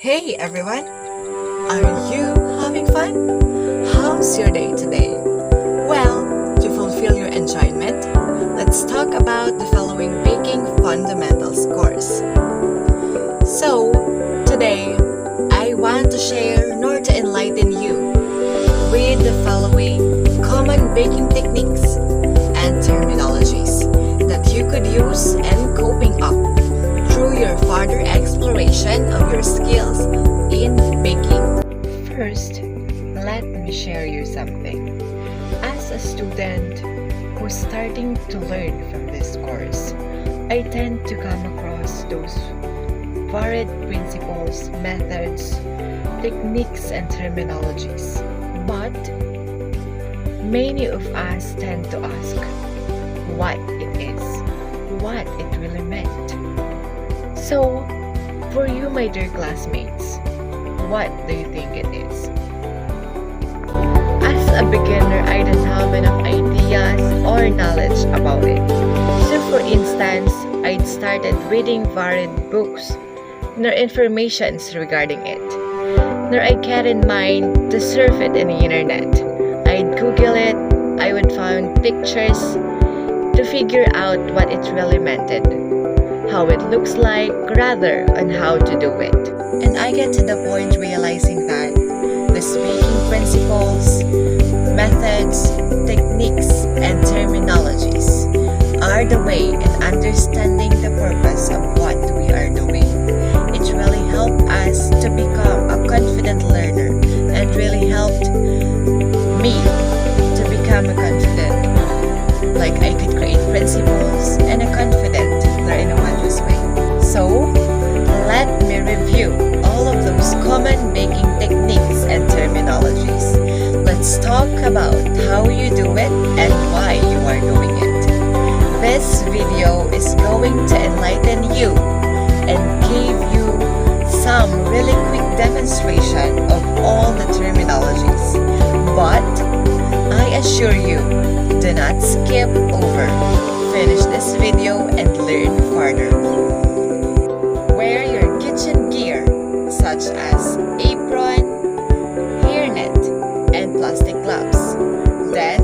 Hey everyone! Are you having fun? How's your day today? Well, to fulfill your enjoyment, let's talk about the following baking fundamentals course. So, today, I want to share nor to enlighten you with the following common baking techniques and terminologies that you could use and coping up through your further exploration of your skills in baking. First, let me share you something. As a student who's starting to learn from this course, I tend to come across those varied principles, methods, techniques, and terminologies. But many of us tend to ask what it is, what it really meant. So, for you, my dear classmates, what do you think it is? As a beginner, I don't have enough ideas or knowledge about it. So, for instance, I'd started reading varied books, nor informations regarding it, nor I kept in mind to surf it in the internet. I'd Google it, I would find pictures to figure out what it really meant, how it looks like, rather on how to do it. And I get to the point realizing that the speaking principles, methods, techniques, and terminologies are the way in understanding the purpose of what we are doing. It really helped us to become a confident learner and really helped me to become a confident. Like I could create principles and a confident learner in a wondrous way. So, let me review all of those common baking techniques and terminologies. Let's talk about how you do it and why you are doing it. This video is going to enlighten you and give you some really quick demonstration of all the terminologies. But I assure you, do not skip over. Finish this video and learn further. Wear your kitchen gear such as apron, hairnet, and plastic gloves. Then,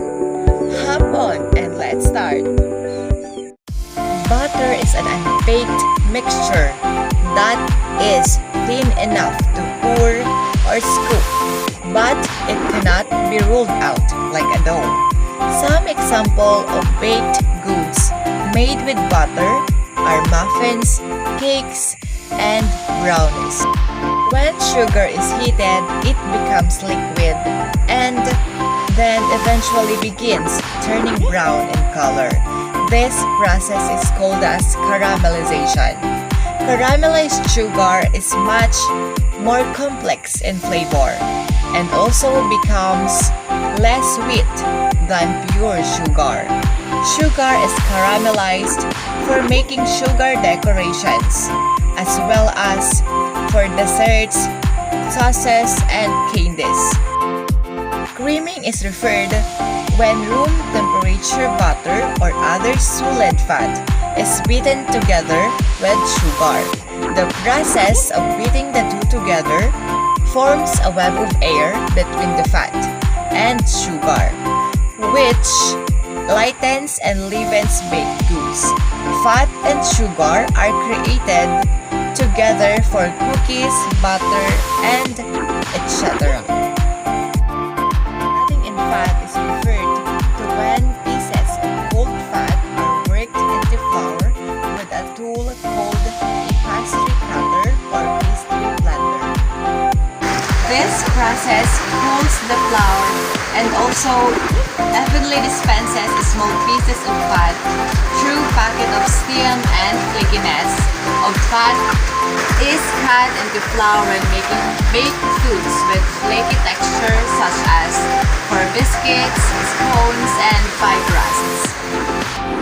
hop on and let's start. Butter is an unbaked mixture that is thin enough to pour or scoop, but it cannot be rolled out like a dough. Some example of baked goods made with butter are muffins, cakes, and brownies. When sugar is heated, it becomes liquid and then eventually begins turning brown in color. This process is called as caramelization. Caramelized sugar is much more complex in flavor and also becomes less sweet than pure sugar. Sugar is caramelized for making sugar decorations, as well as for desserts, sauces, and candies. Creaming is referred when room temperature butter or other solid fat is beaten together with sugar. The process of beating the two together forms a web of air between the fat and sugar, which lightens and leavens baked goods. Fat and sugar are created together for cookies, butter, and etc. Cutting in fat is referred to when pieces of cold fat are worked into flour with a tool called a pastry cutter or pastry blender. This process cools the flour and also evenly dispenses small pieces of fat through packet of steam, and flakiness of fat is cut into flour when making baked foods with flaky texture such as for biscuits, scones, and pie crusts.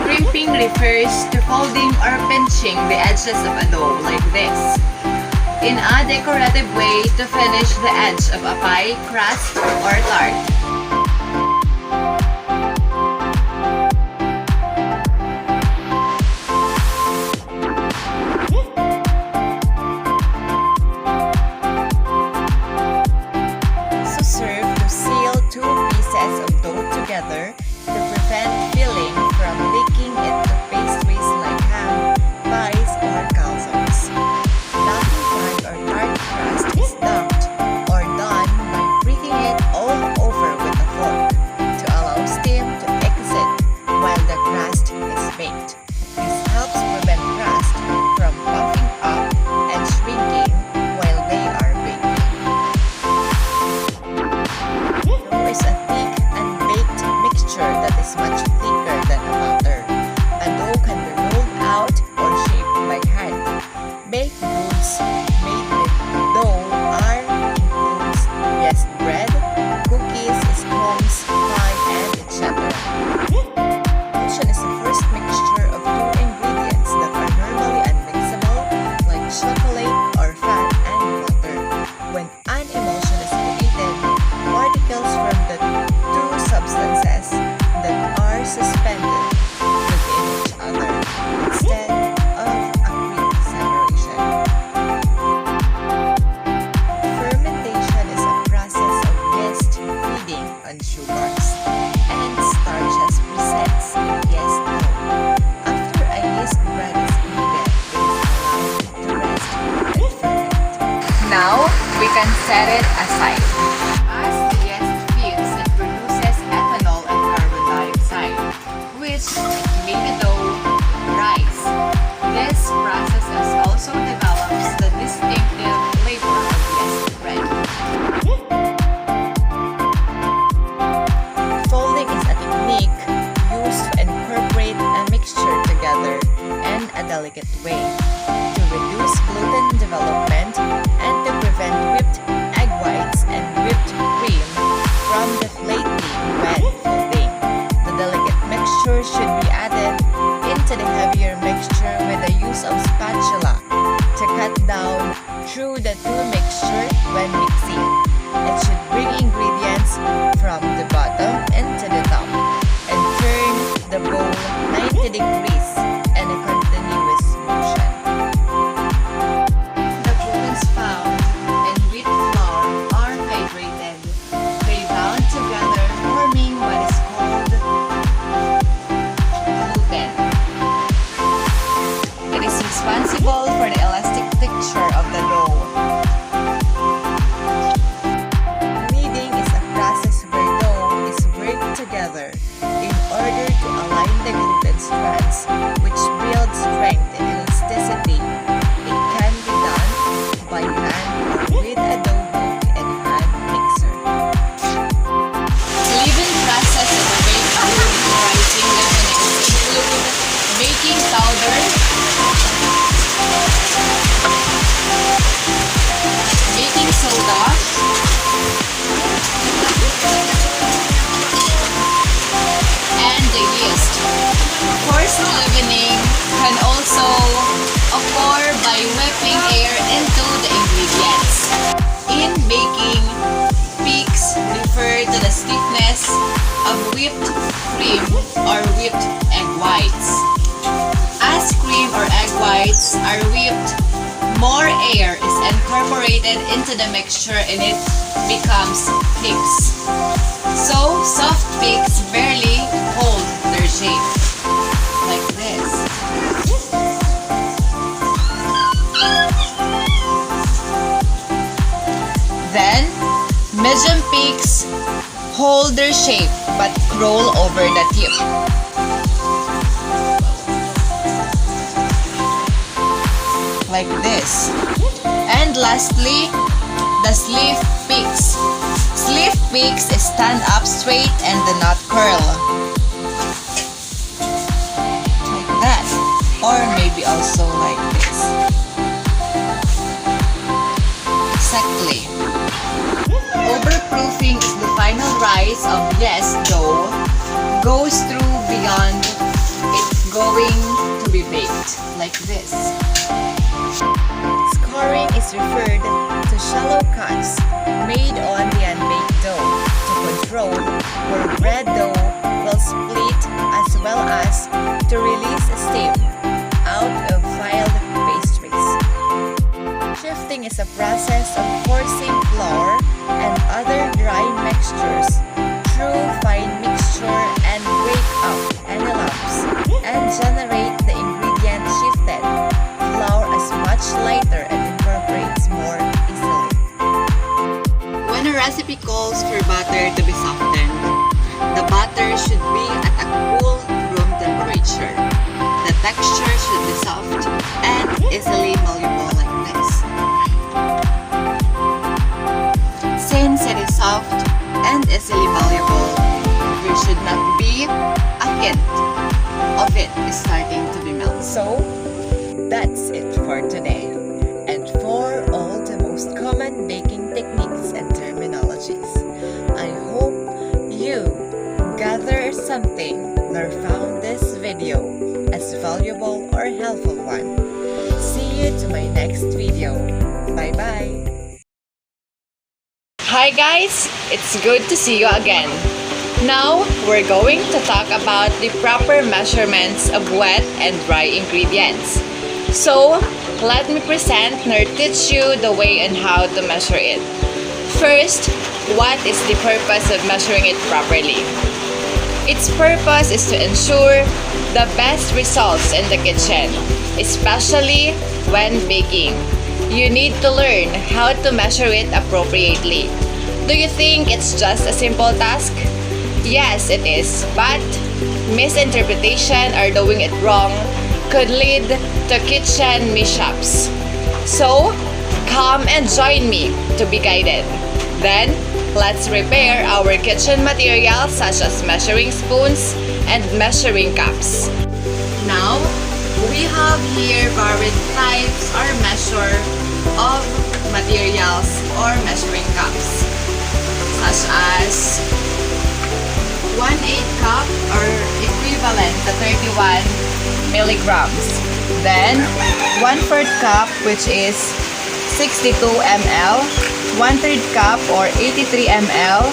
Crimping refers to folding or pinching the edges of a dough like this in a decorative way to finish the edge of a pie crust or tart. set it aside. As the yeast feeds, it produces ethanol and carbon dioxide, which make the dough rise. This process also develops the distinctive flavor of yeast bread. Folding is a technique used to incorporate a mixture together in a delicate way to reduce gluten development and to prevent whipped egg whites and whipped cream from deflating when folding. The delicate mixture should be added into the heavier mixture with the use of spatula to cut down through the two mixture when mixing. It should bring ingredients from the bottom into the top and turn the bowl 90 degrees in a continuous motion. The glutens found in wheat flour are hydrated. They bound together, forming what is called gluten. It is responsible for the elastic texture of the dough. Kneading is a process where dough is worked together in order to align the gluten strands, which builds strength and elasticity. It can be done by hand or with a dough hook and hand mixer. Leaven process of a baked good rising leavenings include baking powder, baking soda, and the yeast. Forced leavening can also occur by whipping air into the ingredients. In baking, peaks refer to the stiffness of whipped cream or whipped egg whites. As cream or egg whites are whipped, more air is incorporated into the mixture and it becomes peaks. So, soft peaks barely hold their shape, like this. Then, medium peaks hold their shape but roll over the tip. Like this. And lastly, the sleeve peaks. Sleeve peaks stand up straight and do not curl. Like that. Or maybe also like this. Exactly. Overproofing is the final rise of yeast dough goes through beyond it's going to be baked. Like this. Scoring is referred to shallow cuts made on the unbaked dough to control where bread dough will split as well as to release steam out of filed pastries. Shifting is a process of forcing flour and other dry mixtures through fine mixture and break up any lumps and generate the ingredient shifted. Flour is much lighter and incorporates more easily. When a recipe calls for butter to be softened, the butter should be at a cool room temperature. The texture should be soft and easily malleable like this. Since it is soft and easily malleable, there should not be a hint of it starting to be melted. So, that's it for today. And for all the most common baking techniques and terminologies, I hope you gather something or found this video as valuable or helpful one. See you to my next video. Bye-bye. Hi guys, it's good to see you again. Now, we're going to talk about the proper measurements of wet and dry ingredients. So, let me present or teach you the way and how to measure it. First, what is the purpose of measuring it properly? Its purpose is to ensure the best results in the kitchen, especially when baking. You need to learn how to measure it appropriately. Do you think it's just a simple task? Yes, it is, but misinterpretation or doing it wrong could lead to kitchen mishaps. So, come and join me to be guided. Then, let's prepare our kitchen materials such as measuring spoons and measuring cups. Now, we have here varied types or measure of materials or measuring cups, such as 1/8 cup or equivalent to 31 milligrams. Then 1/4 cup, which is 62 ml, 1/3 cup or 83 ml,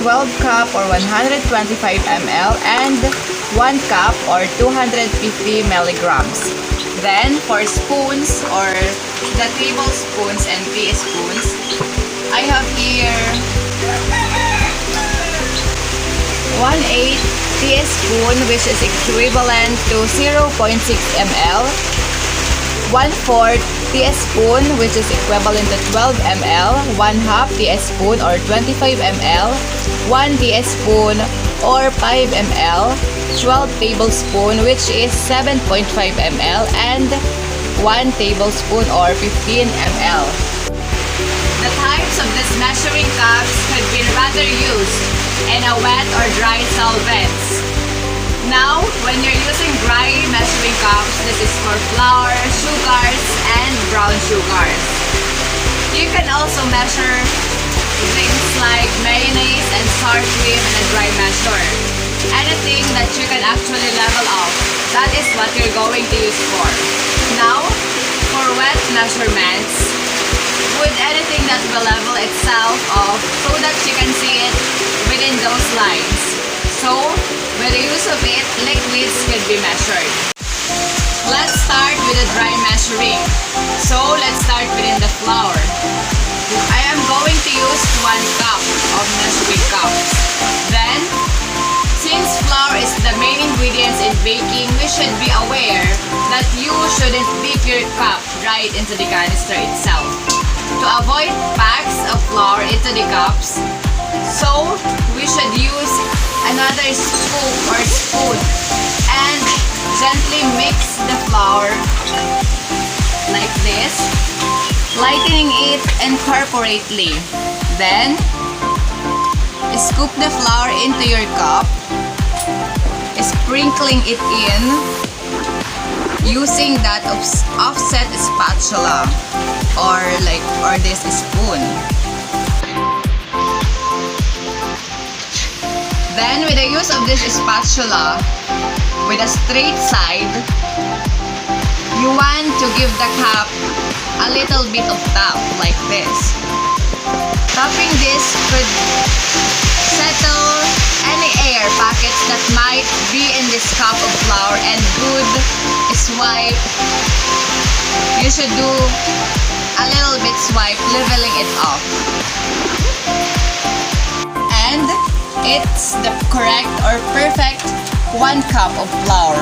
12 cup or 125 ml, and 1 cup or 250 milligrams. Then for spoons or the tablespoons and teaspoons, I have here 1/8 teaspoon, which is equivalent to 0.6 ml, 1/4 teaspoon, which is equivalent to 12 ml, 1/2 teaspoon or 25 ml, 1 teaspoon or 5 ml, 12 tablespoon, which is 7.5 ml, and 1 tablespoon or 15 ml. The types of these measuring cups could be rather used in a wet or dry solvents. Now, when you're using dry measuring cups, this is for flour, sugars, and brown sugars. You can also measure things like mayonnaise and sour cream in a dry measure. Anything that you can actually level off, that is what you're going to use for. Now, for wet measurements, with anything that will level itself off so that you can see it within those lines. So, with the use of it, liquids can be measured. Let's start with the dry measuring. So, let's start within the flour. I am going to use 1 cup of measuring cups. Then, since flour is the main ingredients in baking, we should be aware that you shouldn't dip your cup right into the canister itself. To avoid packs of flour into the cups, so we should use another scoop or spoon and gently mix the flour like this, lightening it incorporately. Then, scoop the flour into your cup, sprinkling it in using that offset spatula or this spoon. Then with the use of this spatula with a straight side, you want to give the cup a little bit of tap like this. Tapping this could settle any air packets that might be in this cup of flour, and good swipe. You should do a little bit swipe, leveling it off. And it's the correct or perfect 1 cup of flour.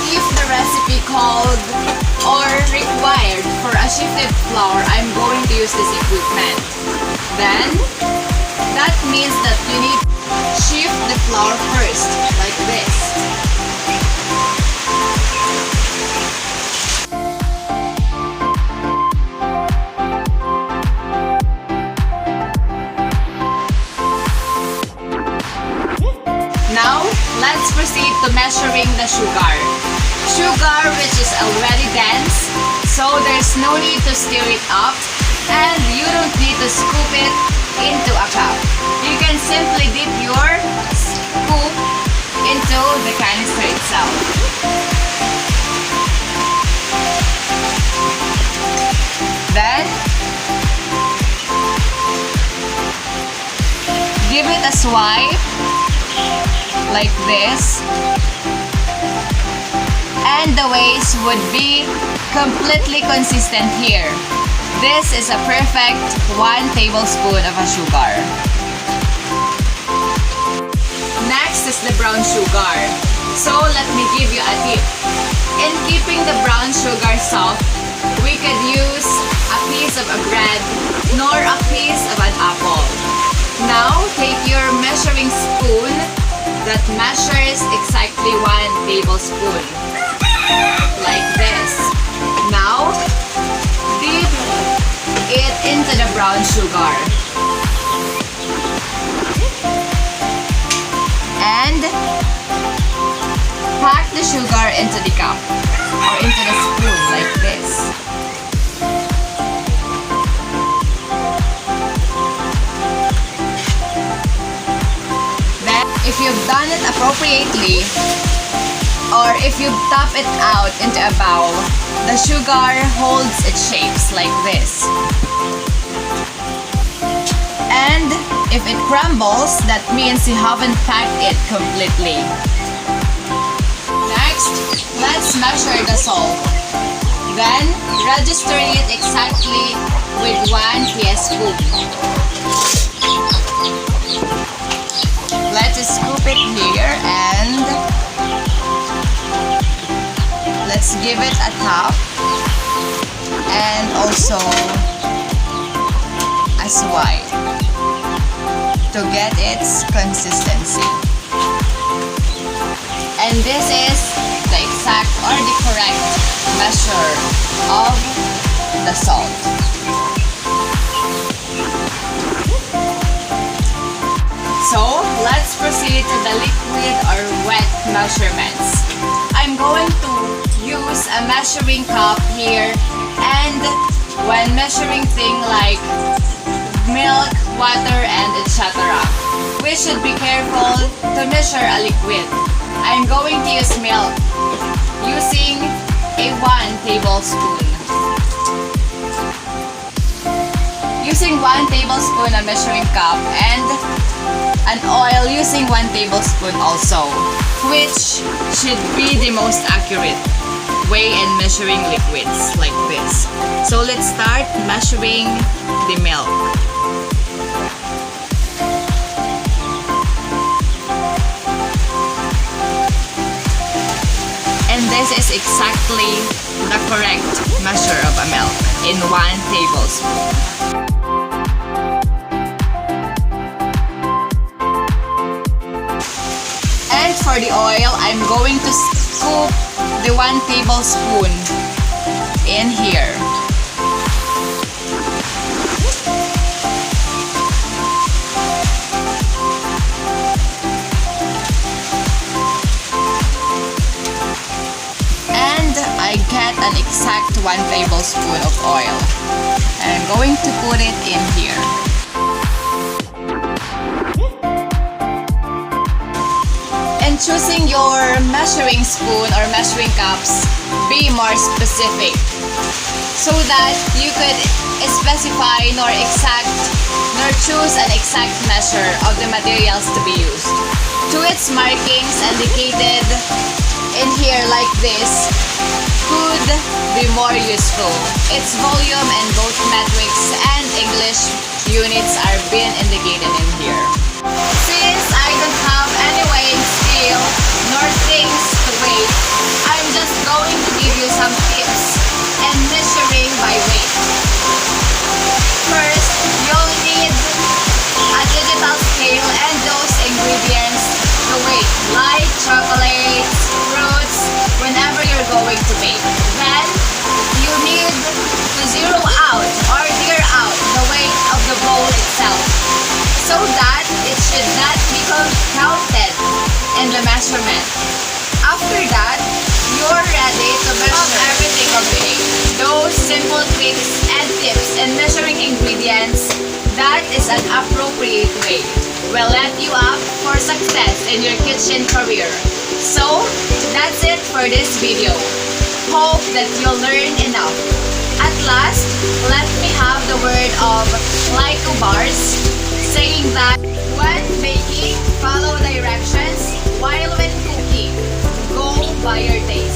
If the recipe called or required for a shifted flour, I'm going to use this equipment. Then, that means that you need to shift the flour first, like this. Now, let's proceed to measuring the sugar. Sugar, which is already dense, so there's no need to stir it up, and you don't need to scoop it into a cup. You can simply dip your scoop into the canister itself. Then, give it a swipe like this, and the waves would be completely consistent here. This is a perfect 1 tablespoon of a sugar. Next is the brown sugar. So let me give you a tip. In keeping the brown sugar soft, we could use a piece of a bread nor a piece of an apple. Now take your measuring spoon that measures exactly 1 tablespoon. Like this. Now, dip it into the brown sugar. And pack the sugar into the cup or into the spoon like this. Then, if you've done it appropriately, or if you tap it out into a bowl, the sugar holds its shapes like this. And if it crumbles, that means you haven't packed it completely. Next, let's measure the salt. Then, register it exactly with 1 teaspoon. Let's scoop it here and let's give it a tap and also a swipe to get its consistency. And this is the exact or the correct measure of the salt. So, let's proceed to the liquid or wet measurements. I'm going to use a measuring cup here, and when measuring things like milk, water, and etc., we should be careful to measure a liquid. I'm going to use milk using a 1 tablespoon. Using 1 tablespoon a measuring cup and an oil using 1 tablespoon also, which should be the most accurate way in measuring liquids like this. So let's start measuring the milk. And this is exactly the correct measure of a milk in 1 tablespoon. And for the oil, I'm going to scoop the 1 tablespoon in here. And I get an exact 1 tablespoon of oil. And I'm going to put it in here. And choosing your measuring spoon or measuring cups, be more specific so that you could specify nor choose an exact measure of the materials to be used. To its markings indicated in here like this could be more useful. Its volume and both metrics and English units are being indicated in here. Since I don't have any weighing scale nor things to weigh, I'm just going to give you some tips and measuring by weight. First, you'll need a digital scale and those ingredients to weigh, like chocolates, fruits, whenever you're going to bake. Then, you need to zero out or clear out the weight of the bowl itself, so that it should not be counted in the measurement. After that, you're ready to measure everything away. Those simple tricks and tips in measuring ingredients, that is an appropriate way, will let you up for success in your kitchen career. So, that's it for this video. Hope that you'll learn enough. At last, let me have the word of Lyco Bars, saying that when baking, follow directions, while when cooking, go by your taste.